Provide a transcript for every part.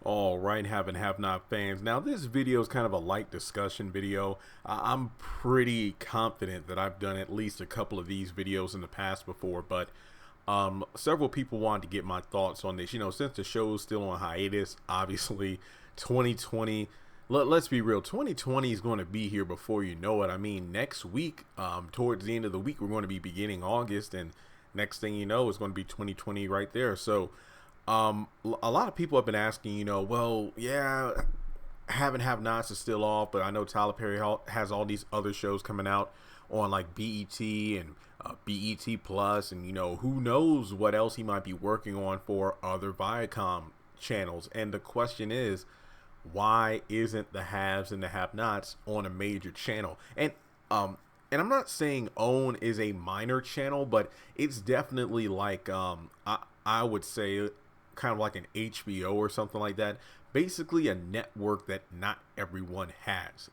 All right, have and have not fans. Now, this video is kind of a light discussion video. I'm pretty confident that I've done at least a couple of these videos in the past before, but several people wanted to get my thoughts on this. Since the show is still on hiatus, obviously, 2020. Let's be real, 2020 is going to be here before you know it. I mean, next week, towards the end of the week, we're going to be beginning August, and next thing you know, it's going to be 2020 right there. So, a lot of people have been asking, well, yeah, Have and Have Nots is still off, but I know Tyler Perry has all these other shows coming out on like BET and BET Plus, and who knows what else he might be working on for other Viacom channels. And the question is, why isn't the Haves and the Have Nots on a major channel? And I'm not saying OWN is a minor channel, but it's definitely like I would say kind of like an HBO or something like that. Basically a network that not everyone has.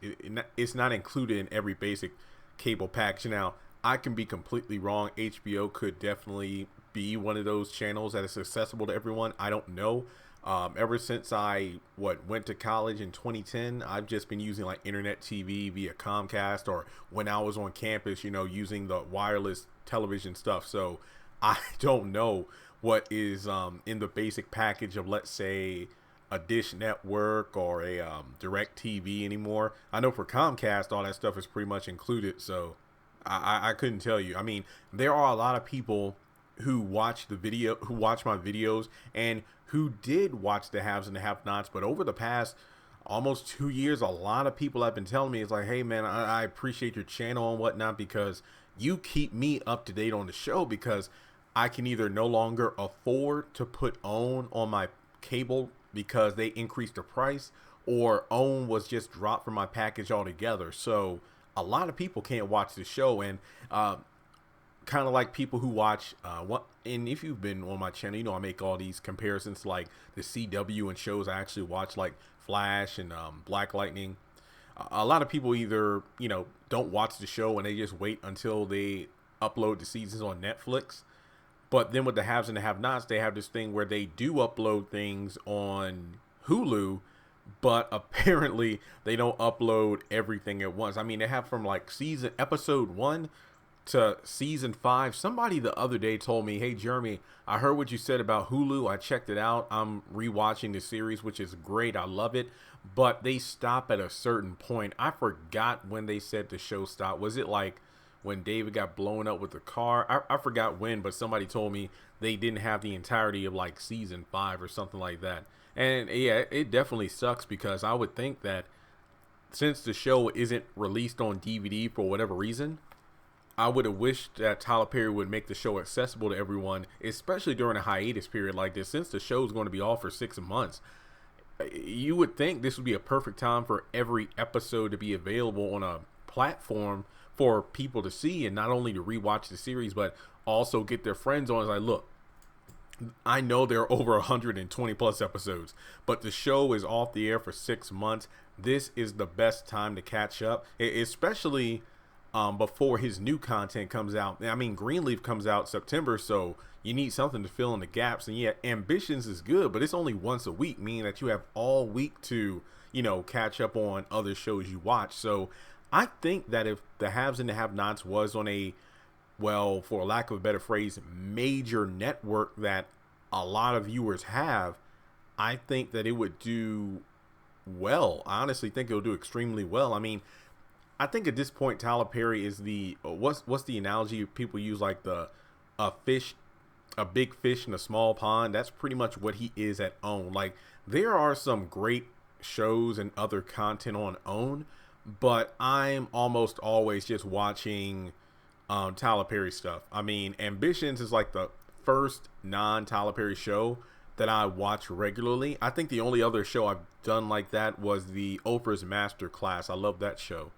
It's not included in every basic cable package. Now, I can be completely wrong. HBO could definitely be one of those channels that is accessible to everyone. I don't know. Ever since I went to college in 2010, I've just been using like internet TV via Comcast, or when I was on campus, using the wireless television stuff. So I don't know what is in the basic package of, let's say, a Dish Network or a Direct TV anymore. I know for Comcast, all that stuff is pretty much included. So I couldn't tell you. I mean, there are a lot of people who watch my videos, and who did watch the Haves and the Have Nots, but over the past almost 2 years, a lot of people have been telling me, it's like, hey man, I appreciate your channel and whatnot, because you keep me up to date on the show, because I can either no longer afford to put OWN on my cable because they increased the price, or OWN was just dropped from my package altogether. So a lot of people can't watch the show, and kind of like people who watch and if you've been on my channel, I make all these comparisons to like the CW and shows I actually watch, like Flash and Black Lightning. A lot of people either don't watch the show and they just wait until they upload the seasons on Netflix. But then with the Haves and the Have Nots, they have this thing where they do upload things on Hulu, but apparently they don't upload everything at once. I mean, they have from like episode 1 to season 5. Somebody the other day told me, hey Jeremy, I heard what you said about Hulu. I checked it out. I'm rewatching the series, which is great. I love it. But they stop at a certain point. I forgot when they said the show stopped. Was it like when David got blown up with the car? I forgot when, but somebody told me they didn't have the entirety of like season 5 or something like that. And yeah, it definitely sucks, because I would think that since the show isn't released on DVD for whatever reason, I would have wished that Tyler Perry would make the show accessible to everyone, especially during a hiatus period like this. Since the show is going to be off for 6 months, you would think this would be a perfect time for every episode to be available on a platform for people to see, and not only to rewatch the series, but also get their friends on. It's like, look, I know there are over 120 plus episodes, but the show is off the air for 6 months. This is the best time to catch up, especially before his new content comes out. I mean, Greenleaf comes out September, so you need something to fill in the gaps. And yeah, Ambitions is good, but it's only once a week, meaning that you have all week to, catch up on other shows you watch. So I think that if the Haves and the Have Nots was on a, well, for lack of a better phrase, major network that a lot of viewers have, I think that it would do well. I honestly think it'll do extremely well. I mean, I think at this point, Tyler Perry is the what's the analogy people use, like a big fish in a small pond. That's pretty much what he is at OWN. Like, there are some great shows and other content on OWN, but I'm almost always just watching Tyler Perry stuff. I mean, Ambitions is like the first non-Tyler Perry show that I watch regularly. I think the only other show I've done like that was the Oprah's Master Class. I love that show.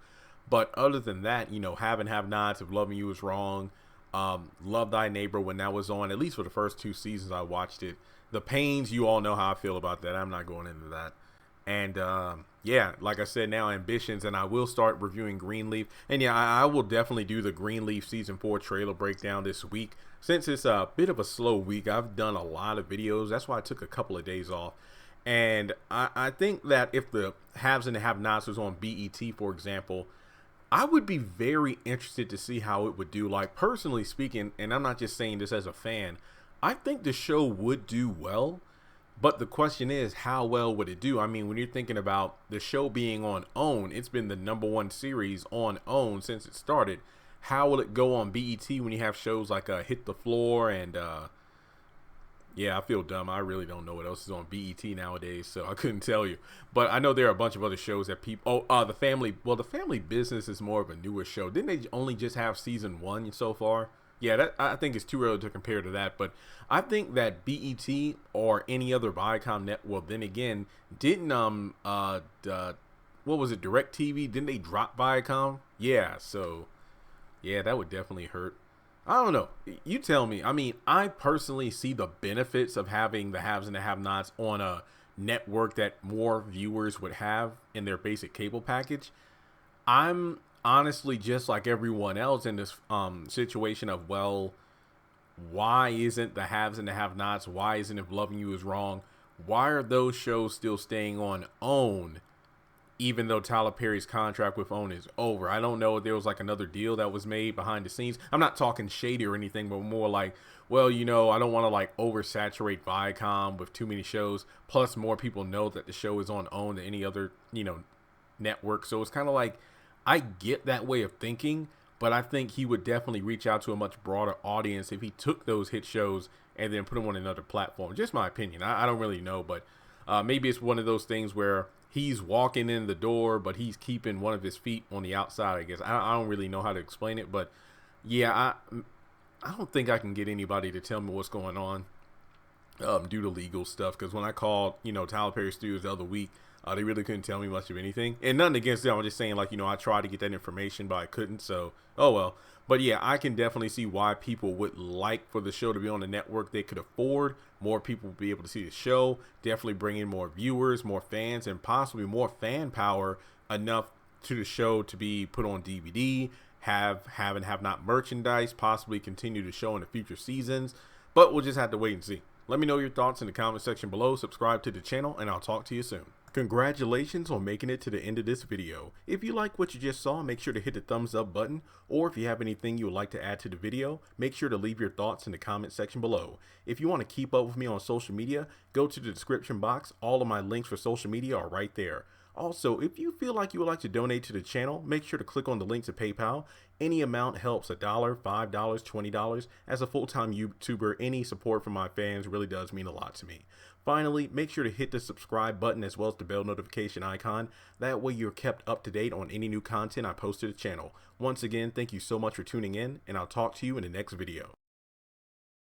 But other than that, Have and Have Nots, If Loving You Is Wrong, Love Thy Neighbor, when that was on, at least for the first 2 seasons I watched it. The Pains, you all know how I feel about that. I'm not going into that. And yeah, like I said, now Ambitions, and I will start reviewing Greenleaf. And yeah, I will definitely do the Greenleaf season 4 trailer breakdown this week. Since it's a bit of a slow week, I've done a lot of videos. That's why I took a couple of days off. And I think that if the haves and the have-nots was on BET, for example, I would be very interested to see how it would do. Like, personally speaking, and I'm not just saying this as a fan, I think the show would do well. But the question is, how well would it do? I mean, when you're thinking about the show being on OWN, it's been the #1 series on OWN since it started. How will it go on BET when you have shows like Hit the Floor and yeah, I feel dumb. I really don't know what else is on BET nowadays, so I couldn't tell you. But I know there are a bunch of other shows that people. Oh, the Family. Well, the Family Business is more of a newer show. Didn't they only just have season 1 so far? Yeah, that I think it's too early to compare to that. But I think that BET or any other Viacom net. Well, then again, didn't what was it? DirecTV? Didn't they drop Viacom? Yeah, so yeah, that would definitely hurt. I don't know. You tell me. I mean, I personally see the benefits of having the haves and the have-nots on a network that more viewers would have in their basic cable package. I'm honestly just like everyone else in this situation of, well, why isn't the haves and the have-nots? Why isn't If Loving You Is Wrong? Why are those shows still staying on OWN even though Tyler Perry's contract with OWN is over? I don't know if there was like another deal that was made behind the scenes. I'm not talking shady or anything, but more like, well, you know, I don't want to like oversaturate Viacom with too many shows. Plus, more people know that the show is on OWN than any other, you know, network. So it's kind of like, I get that way of thinking, but I think he would definitely reach out to a much broader audience if he took those hit shows and then put them on another platform. Just my opinion. I don't really know, but maybe it's one of those things where he's walking in the door, but he's keeping one of his feet on the outside, I guess. I don't really know how to explain it, but yeah, I don't think I can get anybody to tell me what's going on due to legal stuff. Because when I called, you know, Tyler Perry Studios the other week, they really couldn't tell me much of anything. And nothing against them. I'm just saying, like, you know, I tried to get that information, but I couldn't. So, oh well. But yeah, I can definitely see why people would like for the show to be on a network they could afford. More people would be able to see the show. Definitely bring in more viewers, more fans, and possibly more fan power enough to the show to be put on DVD, have and have not merchandise, possibly continue the show in the future seasons. But we'll just have to wait and see. Let me know your thoughts in the comment section below. Subscribe to the channel, and I'll talk to you soon. Congratulations on making it to the end of this video. If you like what you just saw, make sure to hit the thumbs up button, or if you have anything you would like to add to the video, make sure to leave your thoughts in the comment section below. If you want to keep up with me on social media, go to the description box. All of my links for social media are right there. Also, if you feel like you would like to donate to the channel, make sure to click on the link to PayPal. Any amount helps. $1, $5, $20. As a full-time YouTuber, any support from my fans really does mean a lot to me. Finally, make sure to hit the subscribe button as well as the bell notification icon. That way you're kept up to date on any new content I post to the channel. Once again, thank you so much for tuning in, and I'll talk to you in the next video.